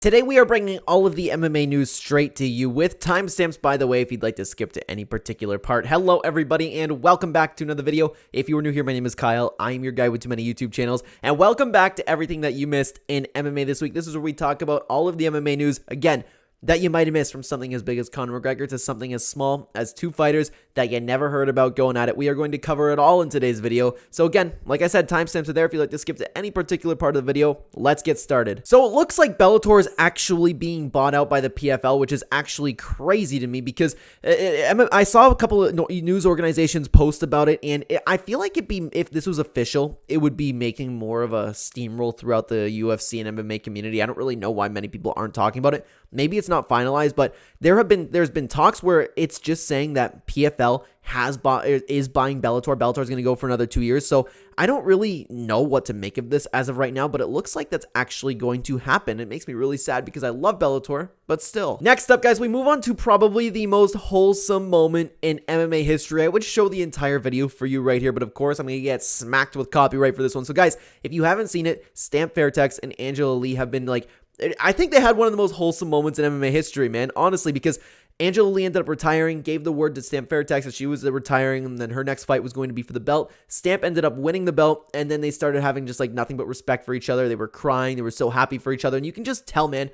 Today we are bringing all of the MMA news straight to you with timestamps, by the way, if you'd like to skip to any particular part. Hello everybody and welcome back to another video. If you are new here, my name is Kyle. I am your guy with too many YouTube channels, and welcome back to everything that you missed in MMA this week. This is where we talk about all of the MMA news, again, that you might have missed, from something as big as Conor McGregor to something as small as two fighters that you never heard about going at it. We are going to cover it all in today's video. So again, like I said, timestamps are there if you'd like to skip to any particular part of the video. Let's get started. So it looks like Bellator is actually being bought out by the PFL, which is actually crazy to me because I saw a couple of news organizations post about it, and I feel like if this was official, it would be making more of a steamroll throughout the UFC and MMA community. I don't really know why many people aren't talking about it. Maybe it's not finalized, but there's been talks where it's just saying that PFL is buying Bellator. Bellator is going to go for another 2 years. So I don't really know what to make of this as of right now, but it looks like that's actually going to happen. It makes me really sad because I love Bellator, but still. Next up, guys, we move on to probably the most wholesome moment in MMA history. I would show the entire video for you right here, but of course I'm going to get smacked with copyright for this one. So guys, if you haven't seen it, Stamp Fairtex and Angela Lee have been like, I think they had one of the most wholesome moments in MMA history, man, honestly, because Angela Lee ended up retiring, gave the word to Stamp Fairtex that she was retiring, and then her next fight was going to be for the belt. Stamp ended up winning the belt, and then they started having just like nothing but respect for each other. They were crying. They were so happy for each other, and you can just tell, man,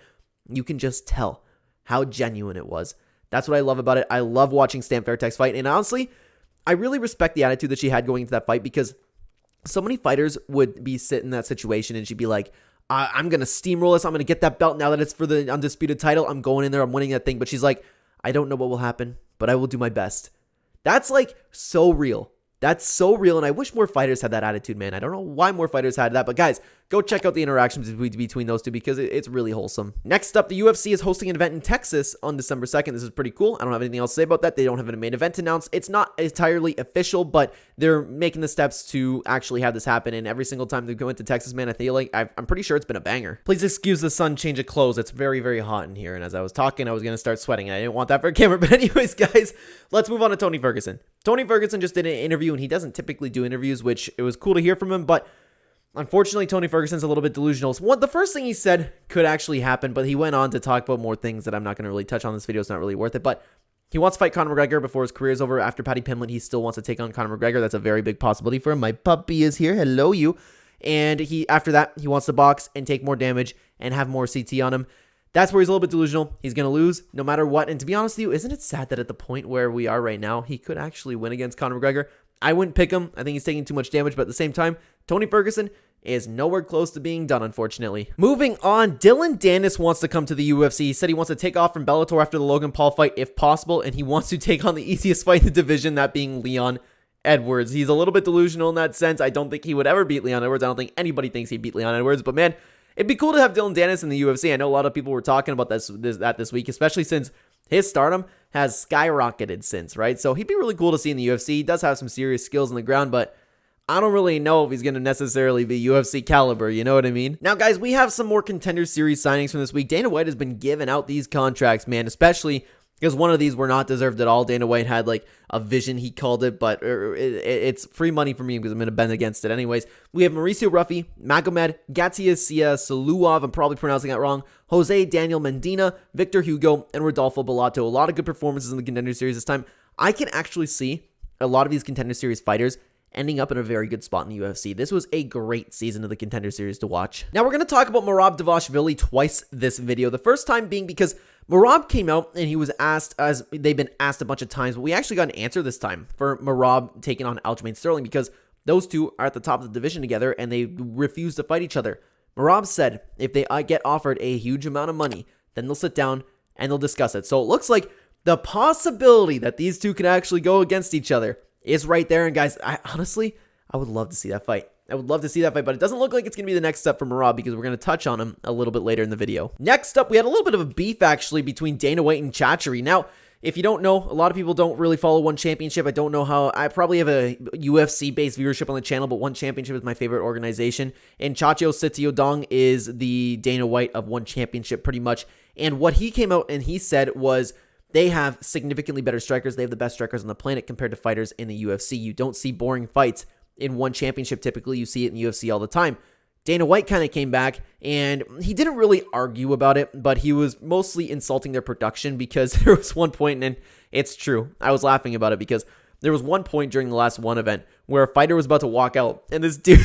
you can just tell how genuine it was. That's what I love about it. I love watching Stamp Fairtex fight, and honestly, I really respect the attitude that she had going into that fight, because so many fighters would be sit in that situation, and she'd be like, I'm going to steamroll this. I'm going to get that belt now that it's for the undisputed title. I'm going in there. I'm winning that thing. But she's like, I don't know what will happen, but I will do my best. That's like so real. That's so real, and I wish more fighters had that attitude, man. I don't know why more fighters had that, but guys, go check out the interactions between those two because it's really wholesome. Next up, the UFC is hosting an event in Texas on December 2nd. This is pretty cool. I don't have anything else to say about that. They don't have a main event announced. It's not entirely official, but they're making the steps to actually have this happen, and every single time they go into Texas, man, I feel like I'm pretty sure it's been a banger. Please excuse the sun change of clothes. It's very, very hot in here, and as I was talking, I was going to start sweating, and I didn't want that for a camera, but anyways, guys, let's move on to Tony Ferguson. Tony Ferguson just did an interview, and he doesn't typically do interviews, which it was cool to hear from him, but unfortunately, Tony Ferguson's a little bit delusional. So the first thing he said could actually happen, but he went on to talk about more things that I'm not going to really touch on this video. It's not really worth it, but he wants to fight Conor McGregor before his career is over. After Paddy Pimblett, he still wants to take on Conor McGregor. That's a very big possibility for him. My puppy is here. Hello, you. And after that, he wants to box and take more damage and have more CT on him. That's where he's a little bit delusional. He's going to lose no matter what. And to be honest with you, isn't it sad that at the point where we are right now, he could actually win against Conor McGregor? I wouldn't pick him. I think he's taking too much damage, but at the same time, Tony Ferguson is nowhere close to being done, unfortunately. Moving on, Dillon Danis wants to come to the UFC. He said he wants to take off from Bellator after the Logan Paul fight if possible, and he wants to take on the easiest fight in the division, that being Leon Edwards. He's a little bit delusional in that sense. I don't think he would ever beat Leon Edwards. I don't think anybody thinks he'd beat Leon Edwards, but man, it'd be cool to have Dillon Danis in the UFC. I know a lot of people were talking about this week, especially since his stardom has skyrocketed since, right? So he'd be really cool to see in the UFC. He does have some serious skills on the ground, but I don't really know if he's going to necessarily be UFC caliber, you know what I mean? Now, guys, we have some more Contender Series signings from this week. Dana White has been giving out these contracts, man, especially because one of these were not deserved at all. Dana White had like a vision, he called it, but it's free money for me because I'm going to bend against it anyways. We have Mauricio Ruffy, Magomed, Gauthier Saluov, I'm probably pronouncing that wrong, Jose Daniel Medina, Victor Hugo, and Rodolfo Bellato. A lot of good performances in the Contender Series this time. I can actually see a lot of these Contender Series fighters ending up in a very good spot in the UFC. This was a great season of the Contender Series to watch. Now we're going to talk about Merab Dvalishvili twice this video. The first time being because Merab came out and he was asked, as they've been asked a bunch of times, but we actually got an answer this time for Merab taking on Aljamain Sterling because those two are at the top of the division together and they refuse to fight each other. Merab said if they get offered a huge amount of money, then they'll sit down and they'll discuss it. So it looks like the possibility that these two can actually go against each other is right there. And guys, I would love to see that fight. I would love to see that fight, but it doesn't look like it's going to be the next step for Merab because we're going to touch on him a little bit later in the video. Next up, we had a little bit of a beef actually between Dana White and Chatri. Now, if you don't know, a lot of people don't really follow ONE Championship. I don't know how. I probably have a UFC-based viewership on the channel, but ONE Championship is my favorite organization. And Chacho Sityodtong is the Dana White of ONE Championship pretty much. And what he came out and he said was they have significantly better strikers. They have the best strikers on the planet compared to fighters in the UFC. You don't see boring fights in ONE Championship. Typically, you see it in UFC all the time. Dana White kind of came back and he didn't really argue about it, but he was mostly insulting their production because there was one point, and it's true, I was laughing about it because there was one point during the last ONE event where a fighter was about to walk out and this dude,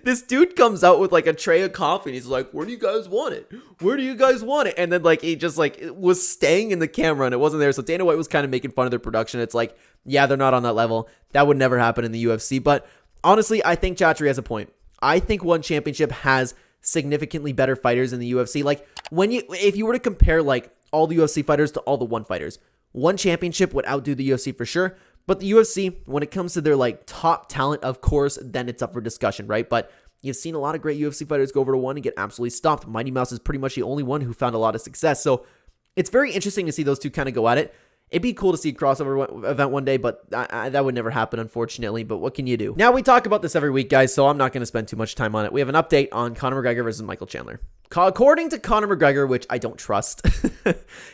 this dude comes out with like a tray of coffee and he's like, where do you guys want it? Where do you guys want it? And then like he just like was staying in the camera and it wasn't there. So Dana White was kind of making fun of their production. It's like, yeah, they're not on that level. That would never happen in the UFC. But honestly, I think Chatri has a point. I think ONE Championship has significantly better fighters in the UFC. Like if you were to compare like all the UFC fighters to all the ONE fighters, ONE Championship would outdo the UFC for sure. But the UFC, when it comes to their like top talent, of course, then it's up for discussion, right? But you've seen a lot of great UFC fighters go over to ONE and get absolutely stopped. Mighty Mouse is pretty much the only one who found a lot of success. So it's very interesting to see those two kind of go at it. It'd be cool to see a crossover event one day, but that would never happen, unfortunately. But what can you do? Now, we talk about this every week, guys, so I'm not going to spend too much time on it. We have an update on Conor McGregor versus Michael Chandler. According to Conor McGregor, which I don't trust,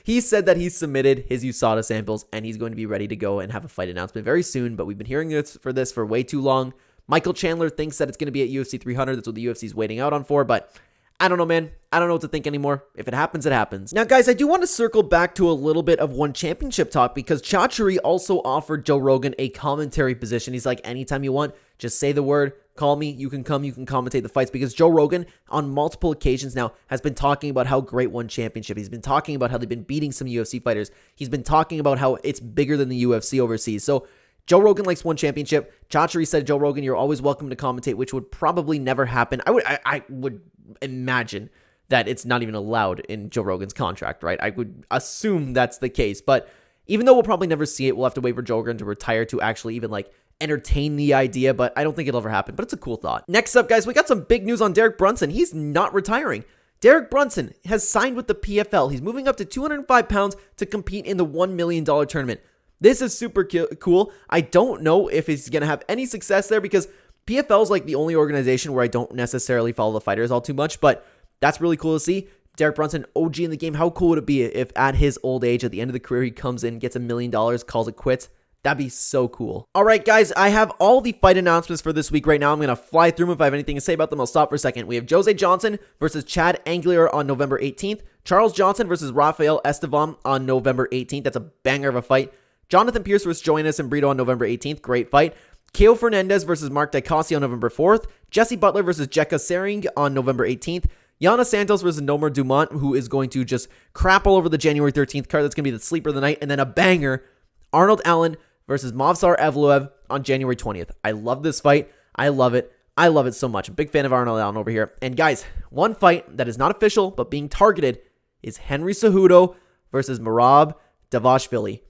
he said that he's submitted his USADA samples and he's going to be ready to go and have a fight announcement very soon. But we've been hearing this for way too long. Michael Chandler thinks that it's going to be at UFC 300. That's what the UFC is waiting out on for, but I don't know, man. I don't know what to think anymore. If it happens, it happens. Now, guys, I do want to circle back to a little bit of ONE Championship talk because Chatri also offered Joe Rogan a commentary position. He's like, anytime you want, just say the word, call me, you can come, you can commentate the fights, because Joe Rogan on multiple occasions now has been talking about how great ONE Championship. He's been talking about how they've been beating some UFC fighters. He's been talking about how it's bigger than the UFC overseas. So Joe Rogan likes ONE Championship. Chatri said, Joe Rogan, you're always welcome to commentate, which would probably never happen. I would imagine that it's not even allowed in Joe Rogan's contract, right? I would assume that's the case. But even though we'll probably never see it, we'll have to wait for Joe Rogan to retire to actually even like entertain the idea, but I don't think it'll ever happen. But it's a cool thought. Next up, guys, we got some big news on Derek Brunson. He's not retiring. Derek Brunson has signed with the PFL. He's moving up to 205 pounds to compete in the $1 million tournament. This is super cool. I don't know if he's going to have any success there because PFL is like the only organization where I don't necessarily follow the fighters all too much, but that's really cool to see. Derek Brunson, OG in the game. How cool would it be if at his old age, at the end of the career, he comes in, gets $1 million, calls it quits? That'd be so cool. All right, guys, I have all the fight announcements for this week right now. I'm going to fly through them. If I have anything to say about them, I'll stop for a second. We have Jose Johnson versus Chad Anglier on November 18th. Charles Johnson versus Rafael Estevam on November 18th. That's a banger of a fight. Jonathan Pierce versus Joannis and Brito on November 18th. Great fight. Keo Fernandez versus Mark Dicassi on November 4th. Jesse Butler versus Jekka Sering on November 18th. Yana Santos versus Nomer Dumont, who is going to just crap all over the January 13th card. That's going to be the sleeper of the night. And then a banger, Arnold Allen versus Movsar Evloev on January 20th. I love this fight. I love it. I love it so much. I'm a big fan of Arnold Allen over here. And guys, one fight that is not official, but being targeted is Henry Cejudo versus Merab Dvalishvili.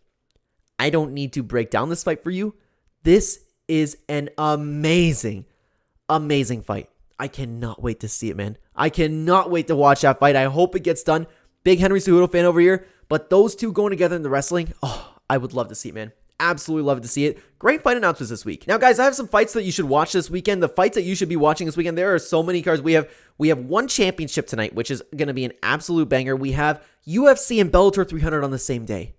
I don't need to break down this fight for you. This is an amazing, amazing fight. I cannot wait to see it, man. I cannot wait to watch that fight. I hope it gets done. Big Henry Cejudo fan over here. But those two going together in the wrestling, oh, I would love to see it, man. Absolutely love to see it. Great fight announcements this week. Now, guys, I have some fights that you should watch this weekend. The fights that you should be watching this weekend, there are so many cards. We have ONE Championship tonight, which is going to be an absolute banger. We have UFC and Bellator 300 on the same day.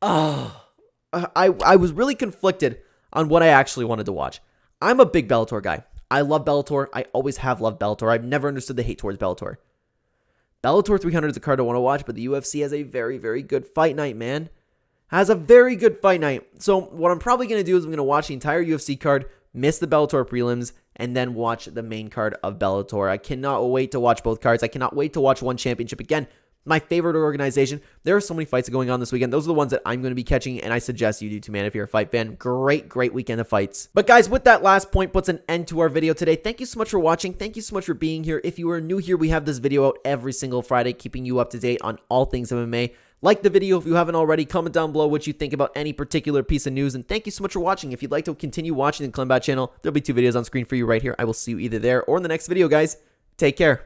Oh, I was really conflicted on what I actually wanted to watch. I'm a big Bellator guy. I love Bellator. I always have loved Bellator. I've never understood the hate towards Bellator. Bellator 300 is a card I want to watch, but the UFC has a very, very good fight night, man. Has a very good fight night. So what I'm probably going to do is I'm going to watch the entire UFC card, miss the Bellator prelims, and then watch the main card of Bellator. I cannot wait to watch both cards. I cannot wait to watch ONE Championship again. My favorite organization. There are so many fights going on this weekend. Those are the ones that I'm going to be catching, and I suggest you do too, man, if you're a fight fan. Great, great weekend of fights. But guys, with that last point puts an end to our video today. Thank you so much for watching. Thank you so much for being here. If you are new here, we have this video out every single Friday, keeping you up to date on all things MMA. Like the video if you haven't already. Comment down below what you think about any particular piece of news. And thank you so much for watching. If you'd like to continue watching the Clenbat channel, there'll be 2 videos on screen for you right here. I will see you either there or in the next video, guys. Take care.